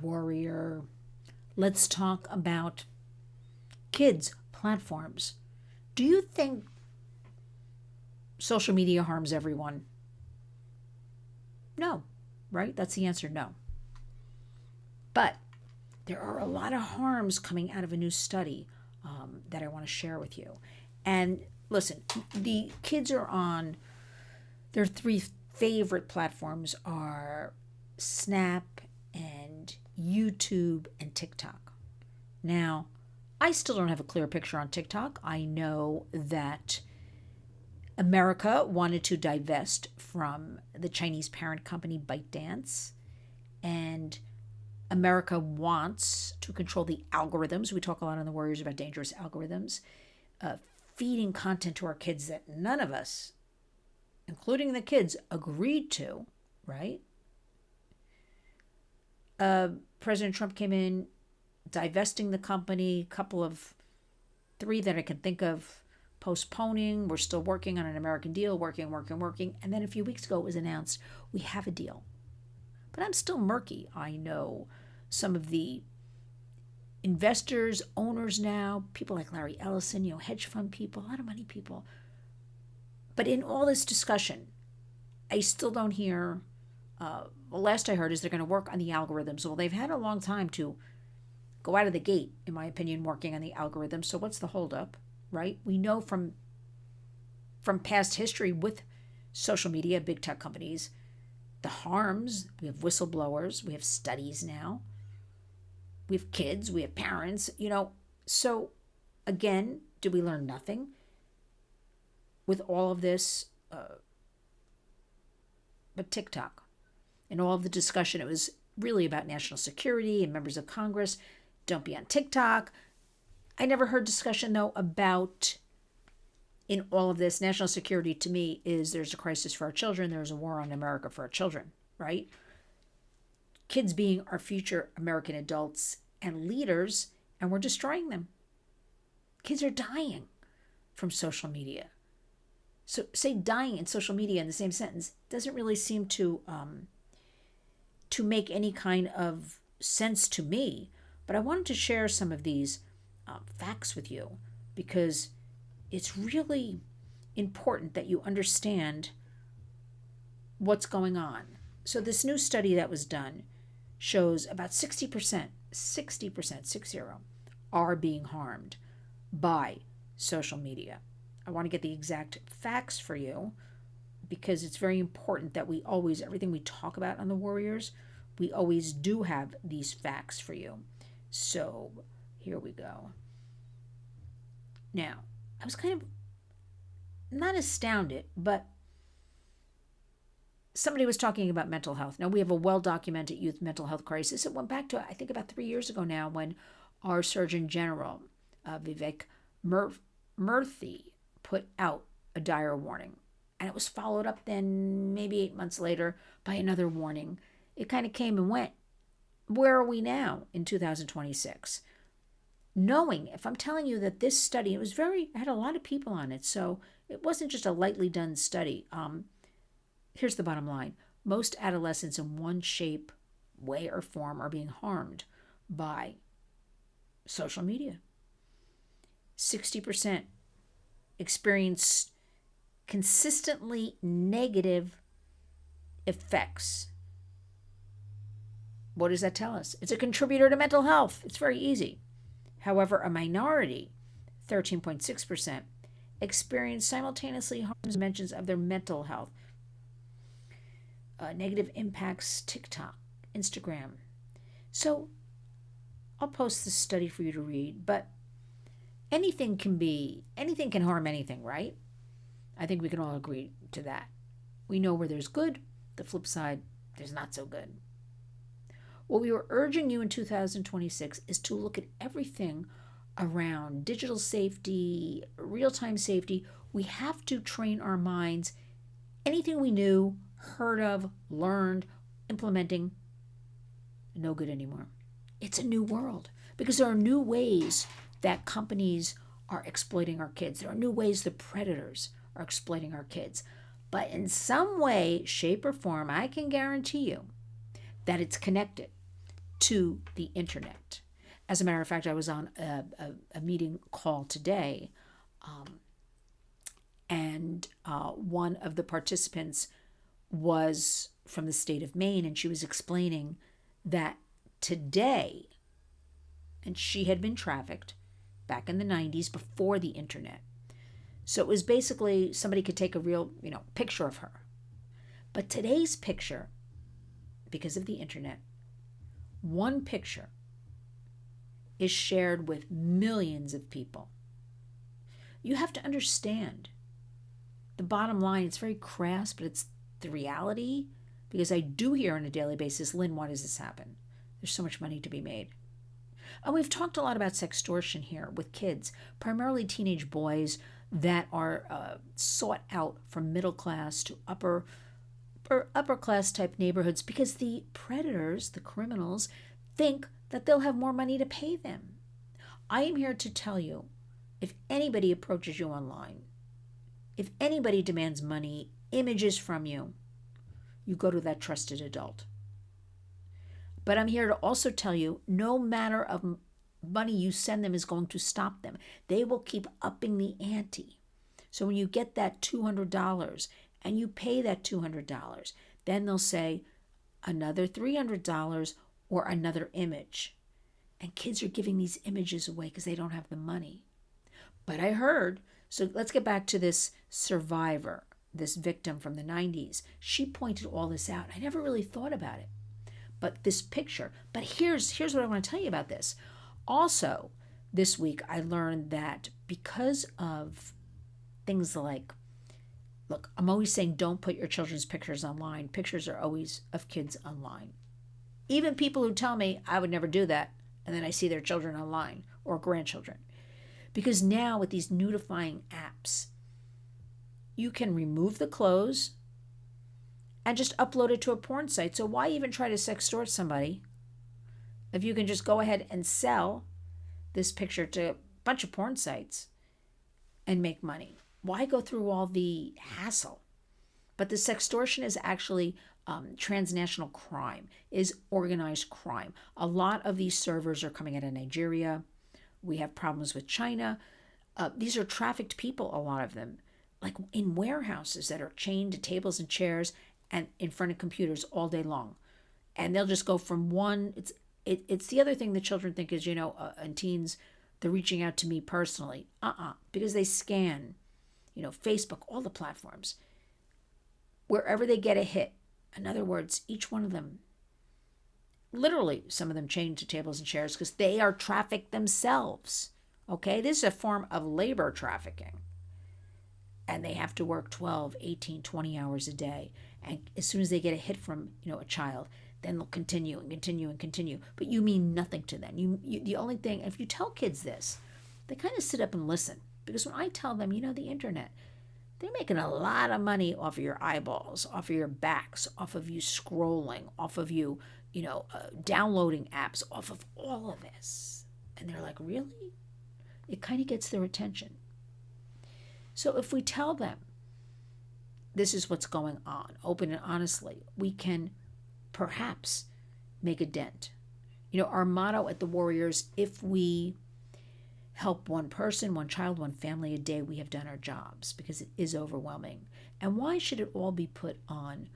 warrior. Let's talk about kids' platforms. Do you think social media harms everyone? No, right? That's the answer, no. But there are a lot of harms coming out of a new study that I want to share with you. And listen, the kids are on their three favorite platforms are Snap and YouTube and TikTok. Now, I still don't have a clear picture on TikTok. I know that America wanted to divest from the Chinese parent company ByteDance, and America wants to control the algorithms. We talk a lot on the Warriors about dangerous algorithms, feeding content to our kids that none of us, including the kids, agreed to, right? President Trump came in, divesting the company, couple of three that I can think of, postponing. We're still working on an American deal, working. And then a few weeks ago it was announced we have a deal. But I'm still murky. I know some of the investors, owners now, people like Larry Ellison, hedge fund people, a lot of money people. But in all this discussion, I still don't hear, the last I heard is they're going to work on the algorithms. Well, they've had a long time to go out of the gate, in my opinion, working on the algorithms. So what's the holdup, right? We know from past history with social media, big tech companies, the harms. We have whistleblowers. We have studies now. We have kids. We have parents. So again, did we learn nothing with all of this? But TikTok and all of the discussion, it was really about national security and members of Congress. Don't be on TikTok. I never heard discussion, though, about, in all of this, national security to me is there's a crisis for our children. There's a war on America for our children, right? Kids being our future American adults and leaders, and we're destroying them. Kids are dying from social media. So say dying in social media in the same sentence doesn't really seem to make any kind of sense to me. But I wanted to share some of these facts with you because it's really important that you understand what's going on. So this new study that was done shows about 60%, 60%, are being harmed by social media. I want to get the exact facts for you because it's very important that we always, everything we talk about on the Warriors, we always do have these facts for you. So here we go. Now, I was kind of not astounded, but somebody was talking about mental health. Now, we have a well-documented youth mental health crisis. It went back to, I think, about 3 years ago now when our Surgeon General, Vivek Murthy, put out a dire warning. And it was followed up then maybe 8 months later by another warning. It kind of came and went. Where are we now in 2026? Knowing, if I'm telling you that this study, it had a lot of people on it, so it wasn't just a lightly done study. Here's the bottom line. Most adolescents in one shape, way, or form are being harmed by social media. 60% experience consistently negative effects. What does that tell us? It's a contributor to mental health. It's very easy. However, a minority, 13.6%, experience simultaneously harms dimensions of their mental health. Negative impacts TikTok, Instagram. So I'll post this study for you to read, but anything can harm anything, right? I think we can all agree to that. We know where there's good, the flip side, there's not so good. What we were urging you in 2026 is to look at everything around digital safety, real-time safety. We have to train our minds. Anything we knew, heard of, learned, implementing, no good anymore. It's a new world because there are new ways that companies are exploiting our kids. There are new ways the predators are exploiting our kids. But in some way, shape, or form, I can guarantee you that it's connected to the internet. As a matter of fact, I was on a meeting call today, and one of the participants was from the state of Maine, and she was explaining that today, and she had been trafficked back in the 90s before the internet. So it was basically somebody could take a real, picture of her. But today's picture, because of the internet, one picture is shared with millions of people. You have to understand the bottom line. It's very crass, but it's the reality, because I do hear on a daily basis, Lynn, why does this happen? There's so much money to be made. And we've talked a lot about sextortion here with kids, primarily teenage boys that are sought out from middle class to upper class type neighborhoods, because the predators, the criminals, think that they'll have more money to pay them. I am here to tell you, if anybody approaches you online, if anybody demands money, images from you, you go to that trusted adult. But I'm here to also tell you, no matter of money you send them is going to stop them. They will keep upping the ante. So when you get that $200 and you pay that $200, then they'll say another $300 or another image. And kids are giving these images away because they don't have the money. But I heard, so let's get back to this survivor, this victim from the 90s. She pointed all this out. I never really thought about it. But this picture, but here's what I want to tell you about this. Also, this week I learned that because of things like, look, I'm always saying don't put your children's pictures online. Pictures are always of kids online. Even people who tell me I would never do that, and then I see their children online or grandchildren. Because now with these nudifying apps, you can remove the clothes and just upload it to a porn site. So why even try to sextort somebody if you can just go ahead and sell this picture to a bunch of porn sites and make money? Why go through all the hassle? But the sextortion is actually transnational crime, is organized crime. A lot of these servers are coming out of Nigeria. We have problems with China. These are trafficked people, a lot of them, like in warehouses that are chained to tables and chairs and in front of computers all day long. And they'll just go from one, it's the other thing the children think is, and teens, they're reaching out to me personally. Because they scan, Facebook, all the platforms. Wherever they get a hit. In other words, each one of them, literally, some of them chained to tables and chairs because they are trafficked themselves. Okay? This is a form of labor trafficking. And they have to work 12, 18, 20 hours a day. And as soon as they get a hit from, a child, then they'll continue and continue and continue. But you mean nothing to them. You the only thing, if you tell kids this, they kind of sit up and listen. Because when I tell them, the internet, they're making a lot of money off of your eyeballs, off of your backs, off of you scrolling, off of you, downloading apps, off of all of this. And they're like, really? It kind of gets their attention. So if we tell them this is what's going on, open and honestly, we can perhaps make a dent. Our motto at the Warriors, if we help one person, one child, one family a day, we have done our jobs, because it is overwhelming. And why should it all be put on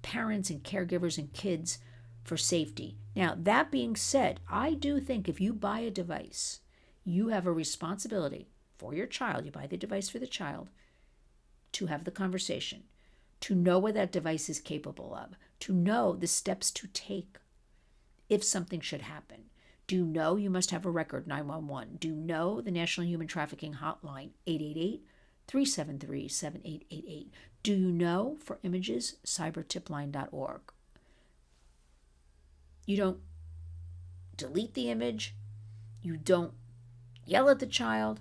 parents and caregivers and kids for safety? Now, that being said, I do think if you buy a device, you have a responsibility for your child, you buy the device for the child, to have the conversation, to know what that device is capable of, to know the steps to take if something should happen. Do you know you must have a record, 911? Do you know the National Human Trafficking Hotline, 888-373-7888? Do you know, for images, cybertipline.org? You don't delete the image. You don't yell at the child.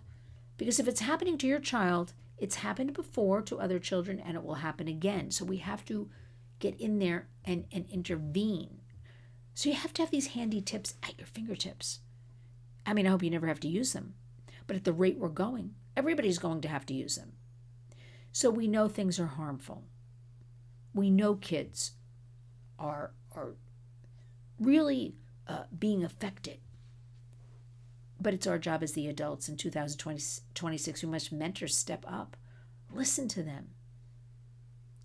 Because if it's happening to your child, it's happened before to other children, and it will happen again. So we have to get in there and intervene. So you have to have these handy tips at your fingertips. I mean, I hope you never have to use them. But at the rate we're going, everybody's going to have to use them. So we know things are harmful. We know kids are really being affected. But it's our job as the adults in 2026 who must mentors step up. Listen to them.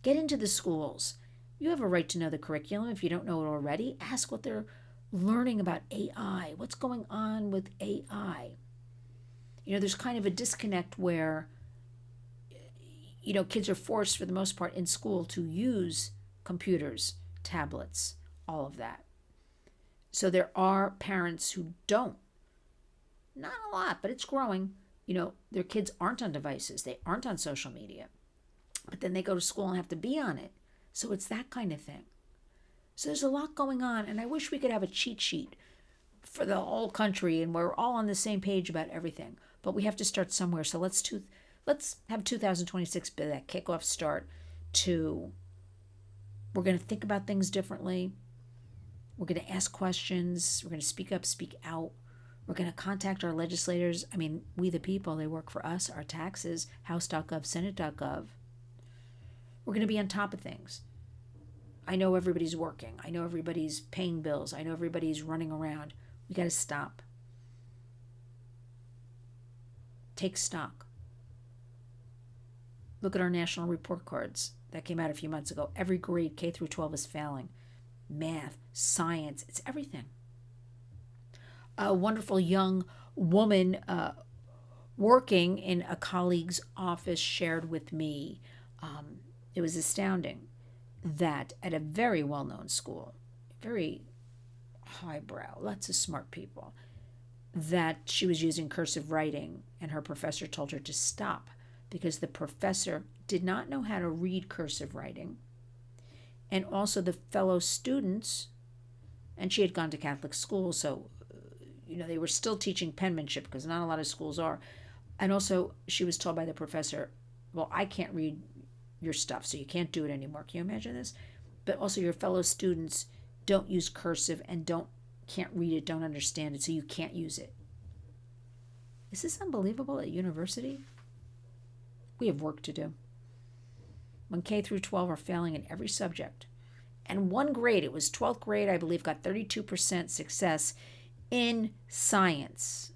Get into the schools. You have a right to know the curriculum. If you don't know it already, ask what they're learning about AI. What's going on with AI? There's kind of a disconnect where, kids are forced for the most part in school to use computers, tablets, all of that. So there are parents who don't. Not a lot, but it's growing. Their kids aren't on devices. They aren't on social media. But then they go to school and have to be on it. So it's that kind of thing. So there's a lot going on, and I wish we could have a cheat sheet for the whole country and we're all on the same page about everything. But we have to start somewhere. So let's have 2026 be that kickoff start to we're going to think about things differently. We're going to ask questions. We're going to speak up, speak out. We're going to contact our legislators. We the people, they work for us, our taxes, house.gov, senate.gov. We're going to be on top of things. I know everybody's working. I know everybody's paying bills. I know everybody's running around. We got to stop. Take stock. Look at our national report cards that came out a few months ago. Every grade, K through 12, is failing. Math, science, it's everything. A wonderful young woman working in a colleague's office shared with me. It was astounding that at a very well-known school, very highbrow, lots of smart people, that she was using cursive writing, and her professor told her to stop because the professor did not know how to read cursive writing. And also the fellow students, and she had gone to Catholic school, so they were still teaching penmanship because not a lot of schools are. And also she was told by the professor, well, I can't read your stuff, so you can't do it anymore. Can you imagine this? But also your fellow students don't use cursive and can't read it, don't understand it, so you can't use it. Is this unbelievable at university? We have work to do. When K through 12 are failing in every subject. And one grade, it was 12th grade, I believe, got 32% success in science.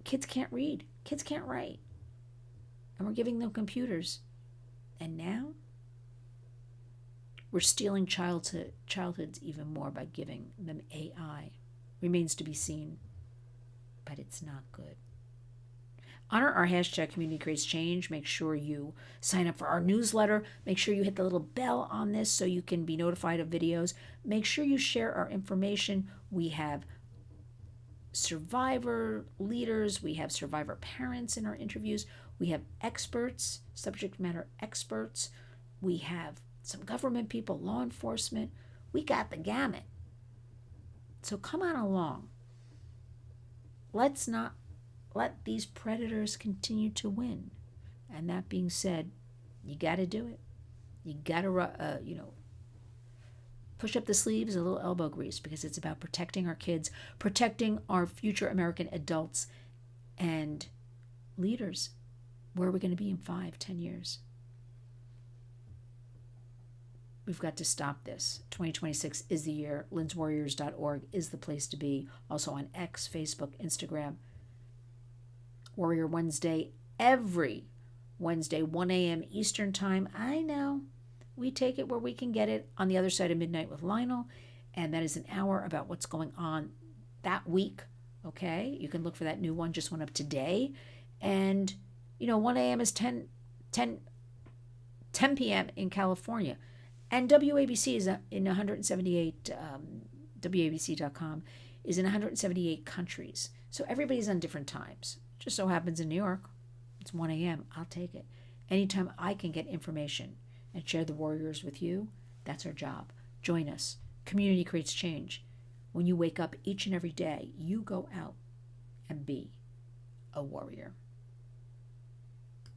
Kids can't read. Kids can't write. And we're giving them computers. And now we're stealing childhoods even more by giving them AI. Remains to be seen, but it's not good. Honor our hashtag Community Creates Change. Make sure you sign up for our newsletter. Make sure you hit the little bell on this so you can be notified of videos. Make sure you share our information. We have survivor leaders. We have survivor parents in our interviews. We have experts, subject matter experts. We have some government people, law enforcement. We got the gamut. So come on along. Let's not let these predators continue to win. And that being said, you got to do it. You got to, push up the sleeves, a little elbow grease, because it's about protecting our kids, protecting our future American adults and leaders. Where are we going to be in 5-10 years? We've got to stop this. 2026 is the year. LynnsWarriors.org is the place to be. Also on X, Facebook, Instagram. Warrior Wednesday, every Wednesday, 1 a.m. Eastern Time. I know. We take it where we can get it on the other side of midnight with Lionel. And that is an hour about what's going on that week. Okay? You can look for that new one. Just went up today. And, 1 a.m. is 10 p.m. in California. And WABC is in 178, WABC.com is in 178 countries. So everybody's on different times. Just so happens in New York, it's 1 a.m. I'll take it. Anytime I can get information and share the warriors with you, that's our job. Join us. Community creates change. When you wake up each and every day, you go out and be a warrior.